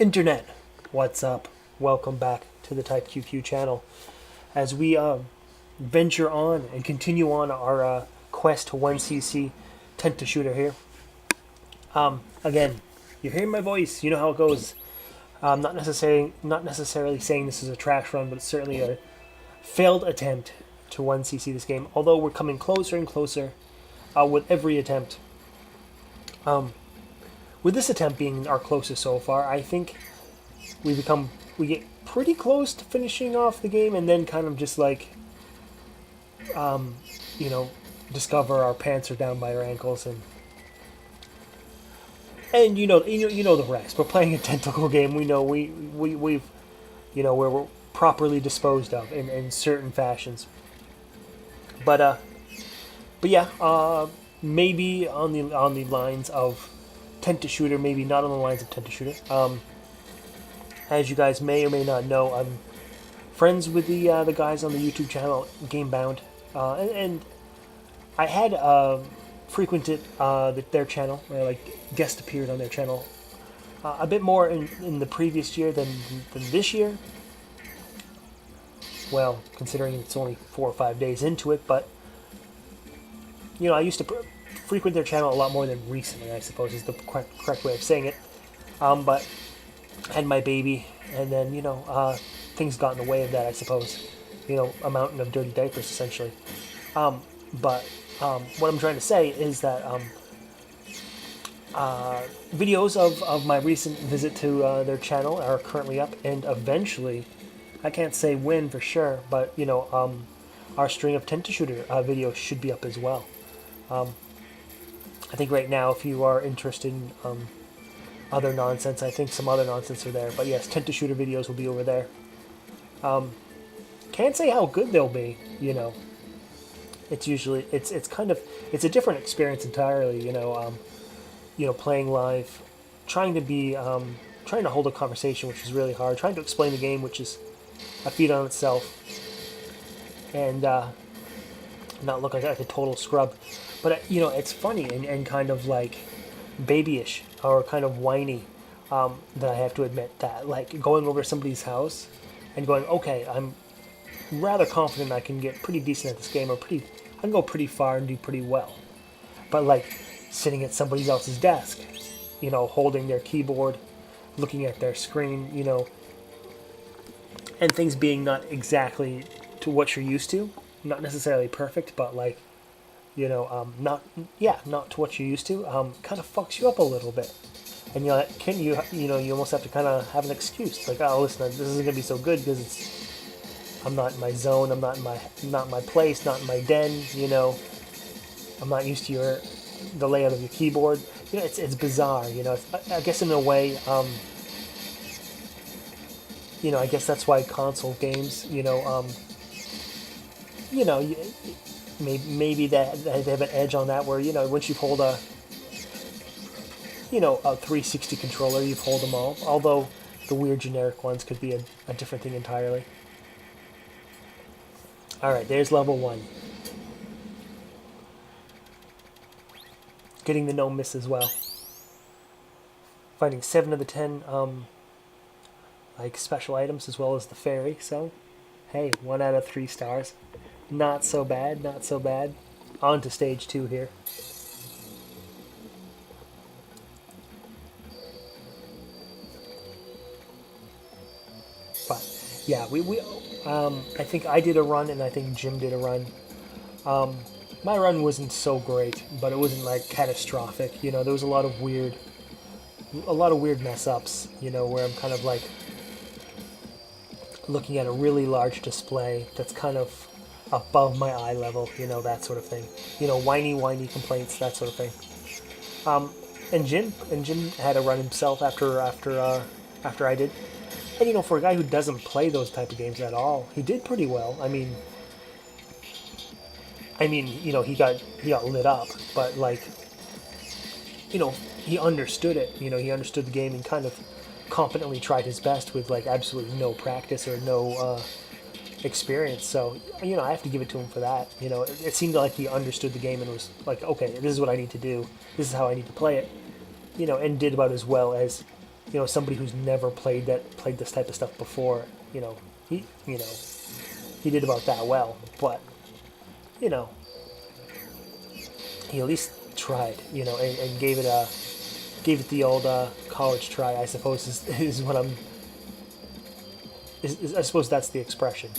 Internet, what's up? Welcome back to the Type QQ channel as we venture on and continue on our quest to 1cc Tenta shooter here. Again, you're hearing my voice, you know how it goes. Not necessarily saying this is a trash run, but it's certainly a failed attempt to 1cc this game, although we're coming closer and closer with every attempt. With this attempt being our closest so far, I think we get pretty close to finishing off the game, and then kind of just like, discover our pants are down by our ankles, and you know the rest. We're playing a tentacle game. We know we've where we're properly disposed of in certain fashions. But yeah, maybe on the lines of Tenta shooter, maybe not on the lines of Tenta shooter. As you guys may or may not know, I'm friends with the guys on the YouTube channel Gamebound, and I had frequented their channel, like guest appeared on their channel a bit more in the previous year than this year. Well, considering it's only 4 or 5 days into it, but I used to frequent their channel a lot more than recently, I suppose is the correct way of saying it. But I had my baby, and then things got in the way of that, I suppose. A mountain of dirty diapers, essentially. But what I'm trying to say is that videos of my recent visit to their channel are currently up, and eventually, I can't say when for sure, but our string of Tenta shooter videos should be up as well. I think right now, if you are interested in other nonsense, I think some other nonsense are there. But yes, Tenta shooter videos will be over there. Can't say how good they'll be. It's usually it's a different experience entirely. Playing live, trying to hold a conversation, which is really hard. Trying to explain the game, which is a feat on itself, and not look like a total scrub. But it's funny and kind of like babyish or kind of whiny, that I have to admit that, like, going over to somebody's house and going, okay, I'm rather confident I can get pretty decent at this game, I can go pretty far and do pretty well. But like sitting at somebody else's desk, holding their keyboard, looking at their screen, and things being not exactly to what you're used to, not necessarily perfect, but like, not to what you're used to, kind of fucks you up a little bit. And you almost have to kind of have an excuse, like, oh, listen, this isn't gonna be so good because I'm not in my zone, I'm not in my place, not in my den, I'm not used to the layout of your keyboard. It's bizarre, I guess in a way, I guess that's why console games, maybe that they have an edge on that, where once you hold a 360 controller, you've hold them all. Although the weird generic ones could be a different thing entirely. All right, there's level 1. Getting the no miss as well. Finding 7 of the 10 like special items as well as the fairy. So hey, 1 out of 3 stars. Not so bad, not so bad. On to stage 2 here. But yeah, I think I did a run, and I think Jim did a run. My run wasn't so great, but it wasn't like catastrophic. There was a lot of weird mess ups. Where I'm kind of like looking at a really large display that's kind of above my eye level, that sort of thing. Whiny complaints, that sort of thing. And Jim had a run himself after I did. And for a guy who doesn't play those type of games at all, he did pretty well. I mean, he got lit up, but like, he understood it. He understood the game and kind of competently tried his best with like absolutely no practice or no experience. So I have to give it to him for that. It seemed like he understood the game and was like, okay, this is what I need to do. This is how I need to play it. And did about as well as somebody who's never played this type of stuff before, he you know he did about that well, but you know he at least tried, and gave it the old college try, I suppose is what I'm I suppose that's the expression.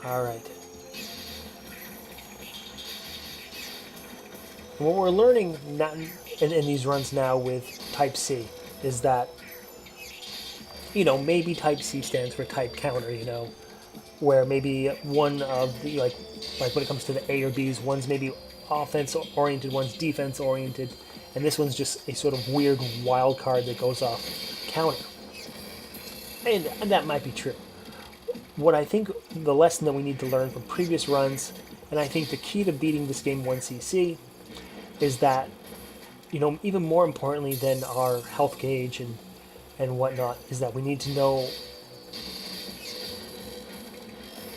All right. What we're learning in these runs now with Type C is that, maybe Type C stands for type counter, where maybe one of the, like when it comes to the A or Bs, one's maybe offense oriented, one's defense oriented, and this one's just a sort of weird wild card that goes off counter. And that might be true. What I think the lesson that we need to learn from previous runs, and I think the key to beating this game 1cc, is that, even more importantly than our health gauge and whatnot, is that we need to know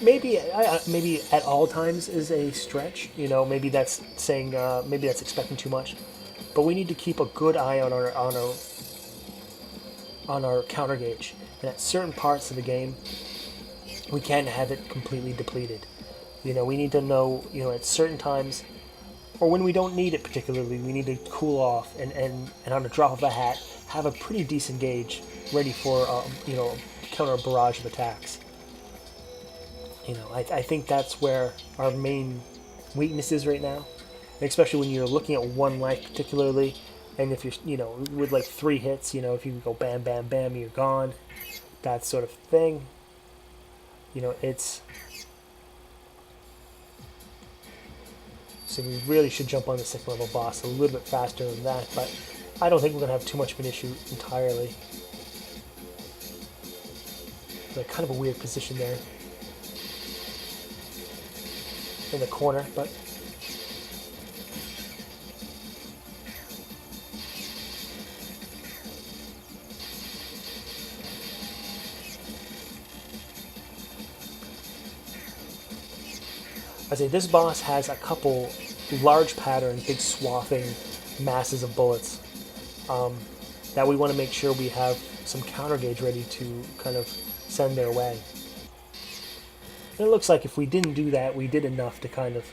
maybe at all times is a stretch. Maybe that's saying maybe that's expecting too much, but we need to keep a good eye on our counter gauge, and at certain parts of the game we can't have it completely depleted. We need to know, at certain times, or when we don't need it particularly, we need to cool off and on a drop of a hat, have a pretty decent gauge ready for, counter a barrage of attacks. I think that's where our main weakness is right now, and especially when you're looking at one life particularly, and if you're, with like 3 hits, if you go bam, bam, bam, you're gone, that sort of thing. It's... So we really should jump on the 6th level boss a little bit faster than that, but I don't think we're going to have too much of an issue entirely. Like, kind of a weird position there in the corner, but I say this boss has a couple large patterns, big swathing masses of bullets that we want to make sure we have some counter gauge ready to kind of send their way. And it looks like if we didn't do that, we did enough to kind of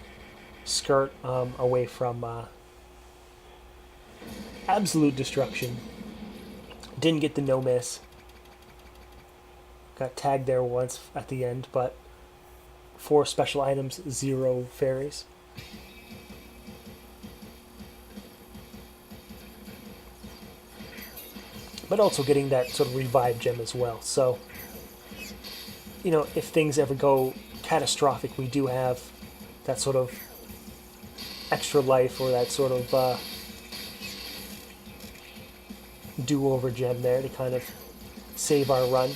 skirt away from absolute destruction. Didn't get the no miss. Got tagged there once at the end, but 4 special items, 0 fairies. But also getting that sort of revive gem as well. So, if things ever go catastrophic, we do have that sort of extra life, or that sort of do-over gem there to kind of save our run.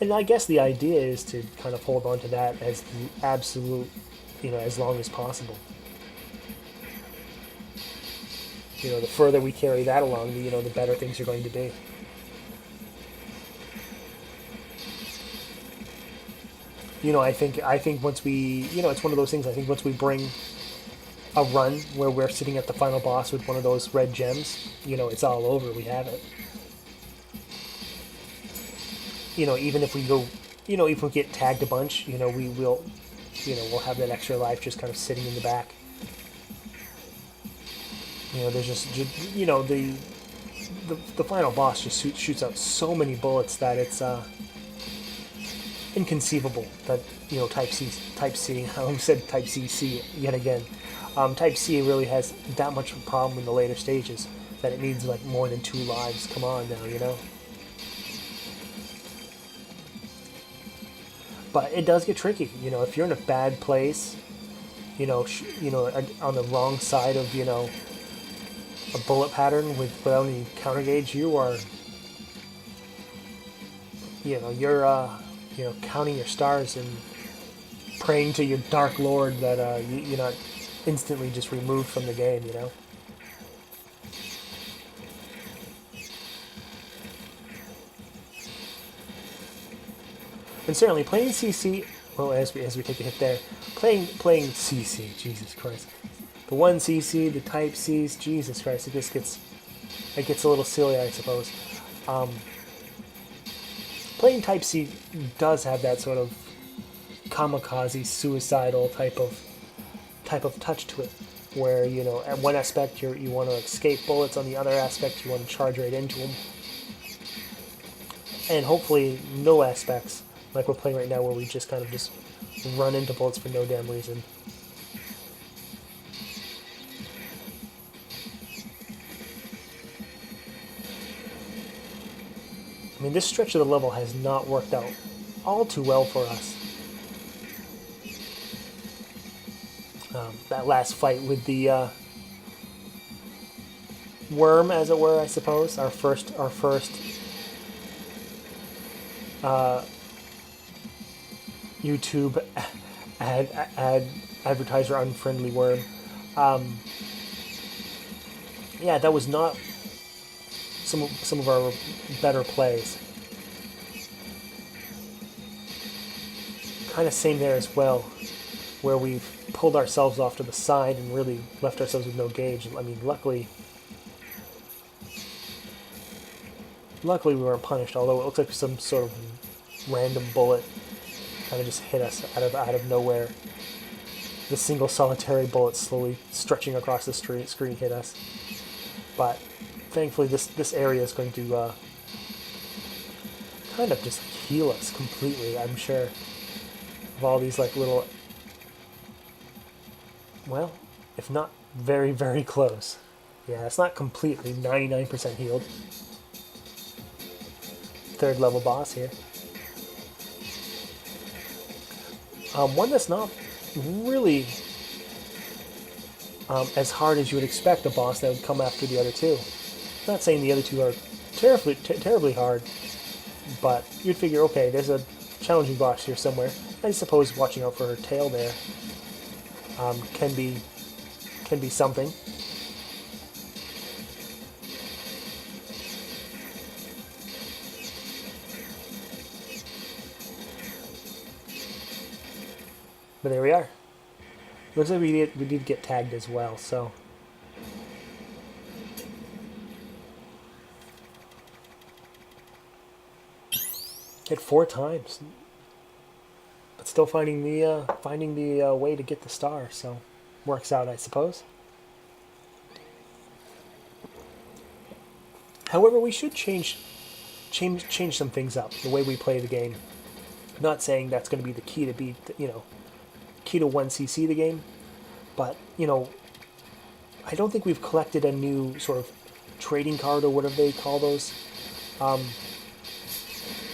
And I guess the idea is to kind of hold on to that as the absolute, as long as possible. The further we carry that along, the better things are going to be. I think once we, it's one of those things. I think once we bring a run where we're sitting at the final boss with one of those red gems, it's all over. We have it. Even if we go, if we get tagged a bunch, we will, we'll have that extra life just kind of sitting in the back. There's just the final boss just shoots out so many bullets that it's inconceivable that Type C. I almost said Type C yet again. Type C really has that much of a problem in the later stages that it needs like more than 2 lives. Come on now, But it does get tricky, if you're in a bad place, on the wrong side of, a bullet pattern without any counter gauge, you are, you're, counting your stars and praying to your Dark Lord that you're not instantly just removed from the game, And certainly playing CC, well, as we take a hit there, playing CC, Jesus Christ, the 1cc, the Type Cs, Jesus Christ, it gets a little silly, I suppose. Um, Playing Type C does have that sort of kamikaze, suicidal type of touch to it, where at one aspect you want to escape bullets, on the other aspect you want to charge right into them, and hopefully no aspects like we're playing right now, where we just kind of just run into bullets for no damn reason. I mean, this stretch of the level has not worked out all too well for us. That last fight with the worm, as it were, I suppose, our first YouTube advertiser unfriendly worm. Yeah, that was not some of our better plays. Kind of same there as well, where we've pulled ourselves off to the side and really left ourselves with no gauge. I mean, luckily we weren't punished, although it looks like some sort of random bullet kind of just hit us out of nowhere. The single solitary bullet slowly stretching across the screen hit us. But thankfully this area is going to kind of just heal us completely, I'm sure. Of all these like little, well, if not very, very close. Yeah, it's not completely 99% healed. Third level boss here. One that's not really as hard as you would expect a boss that would come after the other two. I'm not saying the other two are terribly hard, but you'd figure, okay, there's a challenging boss here somewhere. I suppose watching out for her tail there can be something. But there we are. Looks like we did get tagged as well, so. Hit 4 times. But still finding the way to get the star, so works out, I suppose. However, we should change some things up, the way we play the game. I'm not saying that's going to be the key to beat, key to 1cc the game, but I don't think we've collected a new sort of trading card or whatever they call those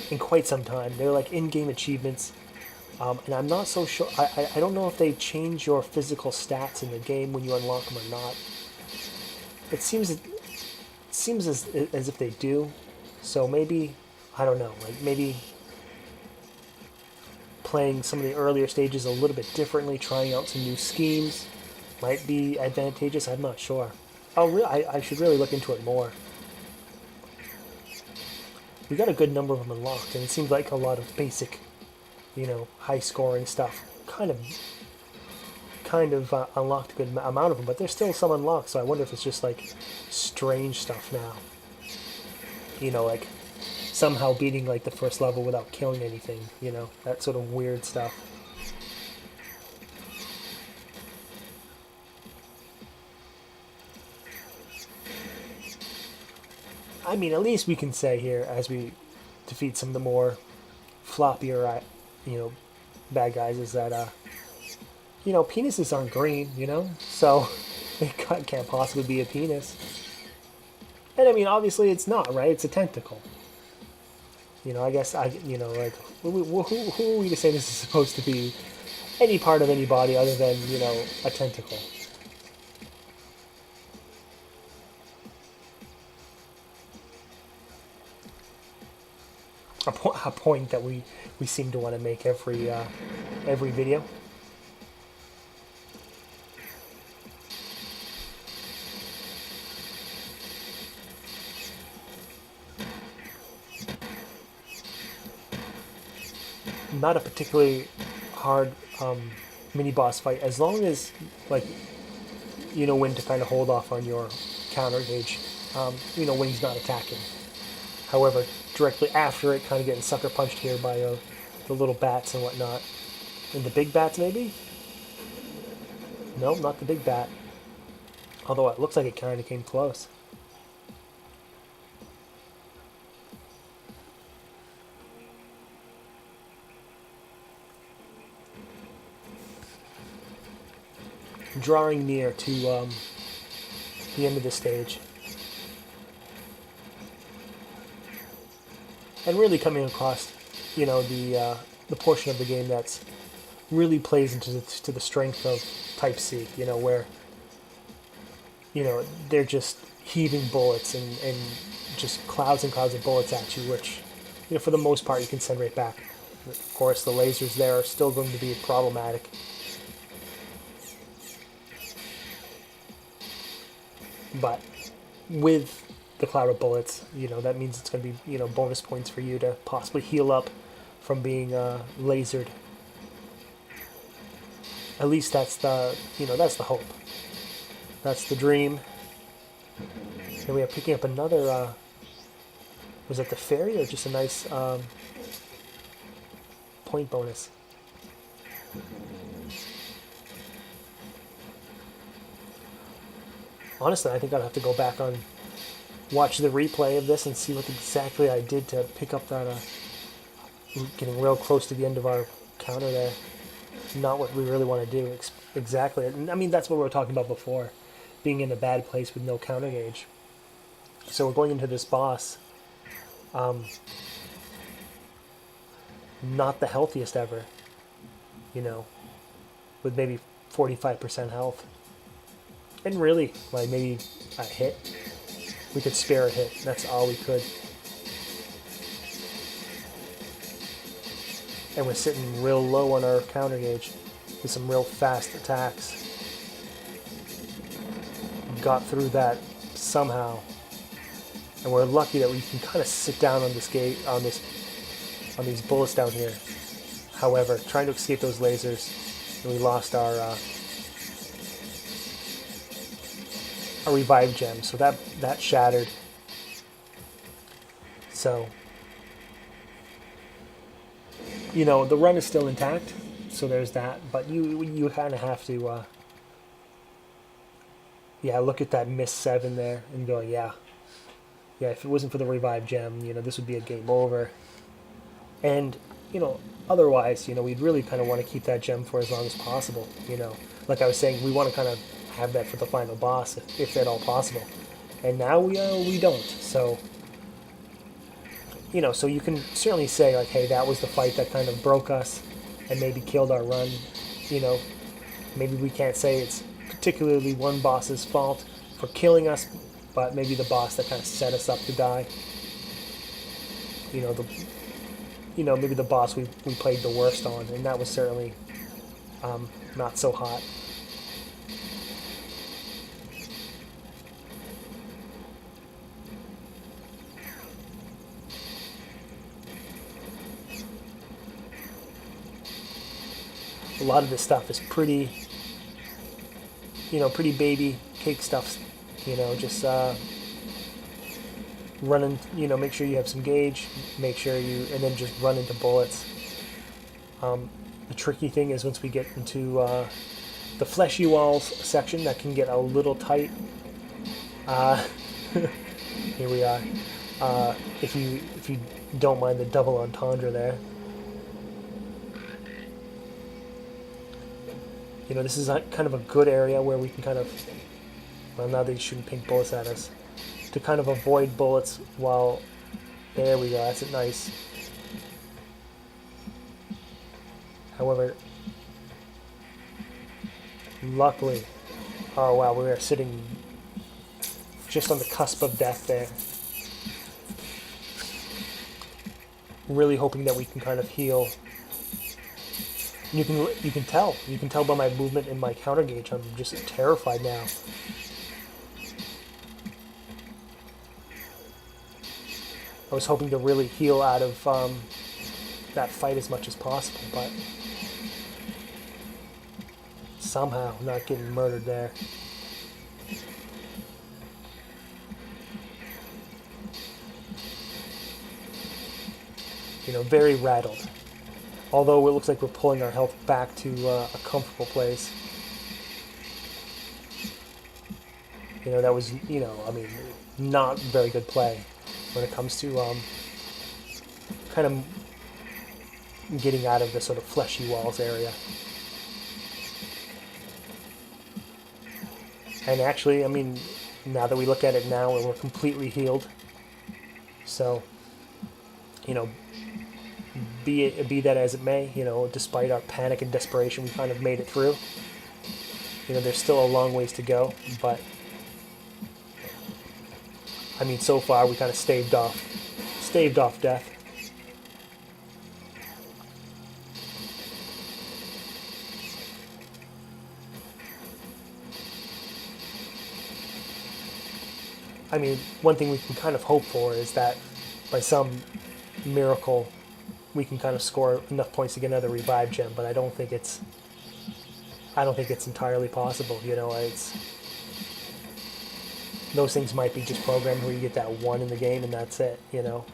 in quite some time. They're like in-game achievements, and I'm not so sure. I don't know if they change your physical stats in the game when you unlock them or not. It seems as if they do, so maybe, I don't know, like maybe playing some of the earlier stages a little bit differently, trying out some new schemes, might be advantageous. I'm not sure. I should really look into it more. We got a good number of them unlocked, and it seems like a lot of basic, high-scoring stuff kind of unlocked a good amount of them, but there's still some unlocked, so I wonder if it's just like strange stuff now. Like somehow beating like the first level without killing anything, that sort of weird stuff. I mean, at least we can say here, as we defeat some of the more floppier, bad guys, is that, penises aren't green, so it can't possibly be a penis. And I mean, obviously it's not, right? It's a tentacle. I guess, like, who are we to say this is supposed to be any part of any body other than, a tentacle? A point that we seem to want to make every video. not a particularly hard mini boss fight as long as like you know when to kind of hold off on your counter gauge. You know when he's not attacking. However, directly after it, kind of getting sucker punched here by the little bats and whatnot. And the big bats, maybe? No, not the big bat. Although it looks like it kind of came close. Drawing near to the end of the stage. And really coming across, you know, the portion of the game that's really plays into the strength of Type C, you know, where, you know, they're just heaving bullets and just clouds and clouds of bullets at you, which, you know, for the most part you can send right back. Of course, the lasers there are still going to be problematic. But with the cloud of bullets, you know, that means it's going to be, you know, bonus points for you to possibly heal up from being lasered. At least that's the, you know, that's the hope. That's the dream. And we are picking up another, was that the fairy or just a nice point bonus? Honestly, I think I'd have to go back on, watch the replay of this and see what exactly I did to pick up that, getting real close to the end of our counter there. Not what we really want to do exactly. And I mean, that's what we were talking about before, being in a bad place with no counter gauge. So we're going into this boss, not the healthiest ever, you know, with maybe 45% health. And really, like maybe a hit. We could spare a hit. That's all we could. And we're sitting real low on our counter gauge with some real fast attacks. Got through that somehow. And we're lucky that we can kind of sit down on this gate, on these bullets down here. However, trying to escape those lasers, and we lost our revive gem, so that shattered. So, you know, the run is still intact, so there's that. But you kind of have to, yeah, look at that miss 7 there and go, yeah. If it wasn't for the revive gem, you know, this would be a game over. And, you know, otherwise, you know, we'd really kind of want to keep that gem for as long as possible, you know. Like I was saying, we want to kind of have that for the final boss, if at all possible. And now we don't. So, you know, so you can certainly say, like, hey, that was the fight that kind of broke us and maybe killed our run. You know, maybe we can't say it's particularly one boss's fault for killing us, but maybe the boss that kind of set us up to die. You know, maybe the boss we played the worst on, and that was certainly not so hot. A lot of this stuff is pretty, you know, pretty baby cake stuff, you know, just running, you know, make sure you have some gauge, make sure and then just run into bullets. The tricky thing is once we get into the fleshy walls section, that can get a little tight. Here we are. If you don't mind the double entendre there. You know, this is kind of a good area where we can kind of, well, now they're shooting pink bullets at us, to kind of avoid bullets while, there we go, that's it, nice. However, luckily, oh wow, we were sitting just on the cusp of death there. Really hoping that we can kind of heal. You can tell by my movement and my counter gauge, I'm just terrified now. I was hoping to really heal out of that fight as much as possible, but somehow not getting murdered there. You know, very rattled. Although it looks like we're pulling our health back to a comfortable place. You know, that was, you know, I mean, not very good play when it comes to kind of getting out of the sort of fleshy walls area. And actually, I mean, now that we look at it now, we're completely healed. So, you know, be that as it may, you know, despite our panic and desperation, we kind of made it through. You know, there's still a long ways to go, but I mean, so far we kind of staved off death. I mean, one thing we can kind of hope for is that by some miracle we can kind of score enough points to get another revive gem, but I don't think it's entirely possible. You know, it's those things might be just programmed where you get that one in the game and that's it. You know.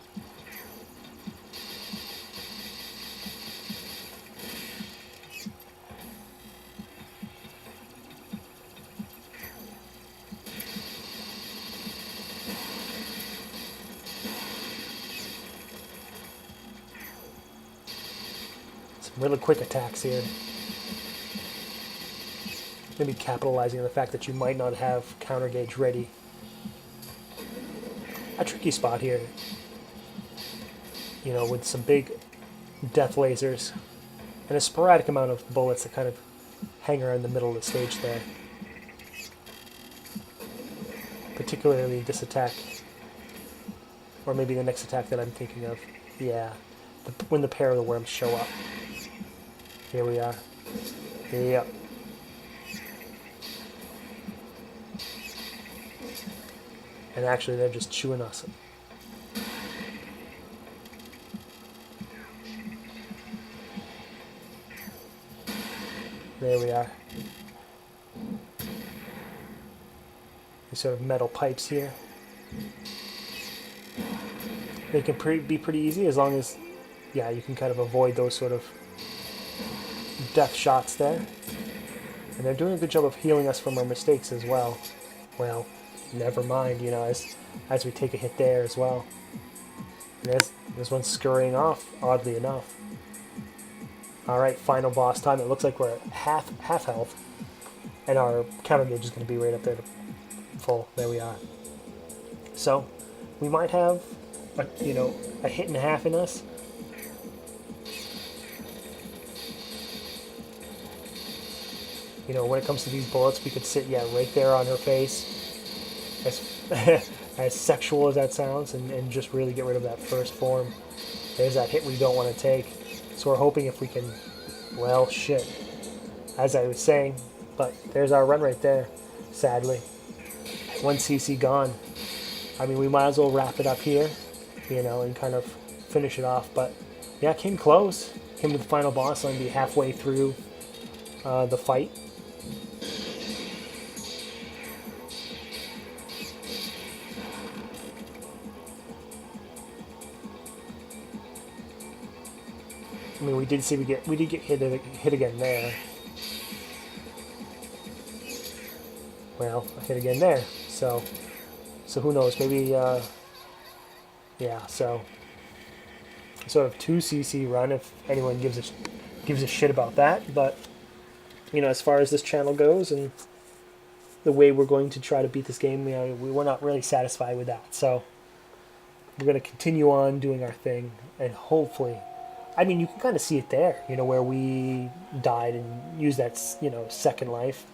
Some really quick attacks here. Maybe capitalizing on the fact that you might not have counter gauge ready. A tricky spot here. You know, with some big death lasers and a sporadic amount of bullets that kind of hang around the middle of the stage there. Particularly this attack. Or maybe the next attack that I'm thinking of. Yeah. When the pair of the worms show up. Here we are. Yep. And actually, they're just chewing us. There we are. These sort of metal pipes here. They can be pretty easy as long as, yeah, you can kind of avoid those sort of death shots there. And they're doing a good job of healing us from our mistakes as well. Well, never mind, you know, as we take a hit there as well. And this one's scurrying off, oddly enough. Alright, final boss time. It looks like we're at half health. And our counter gauge is going to be right up there to full. There we are. So, we might have, a hit and a half in us. You know, when it comes to these bullets, we could sit, right there on her face. As, as sexual as that sounds, and just really get rid of that first form. There's that hit we don't want to take. So we're hoping if we can, well, shit. As I was saying, but there's our run right there, sadly. 1 CC gone. I mean, we might as well wrap it up here, and kind of finish it off. But, yeah, came close. Came to the final boss line, be halfway through the fight. I mean, we did get hit again there. Well, a hit again there. So who knows? Maybe, yeah. So sort of 2 CC run if anyone gives a shit about that. But as far as this channel goes and the way we're going to try to beat this game, we're not really satisfied with that. So we're going to continue on doing our thing, and hopefully. I mean, you can kind of see it there, where we died and used that, second life.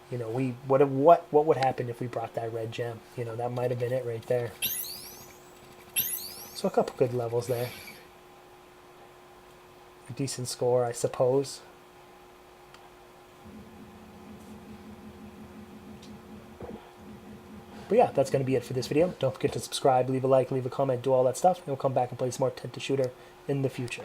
What would happen if we brought that red gem? That might have been it right there. So a couple good levels there. A decent score, I suppose. But yeah, that's going to be it for this video. Don't forget to subscribe, leave a like, leave a comment, do all that stuff, and we'll come back and play some more Tenta Shooter in the future.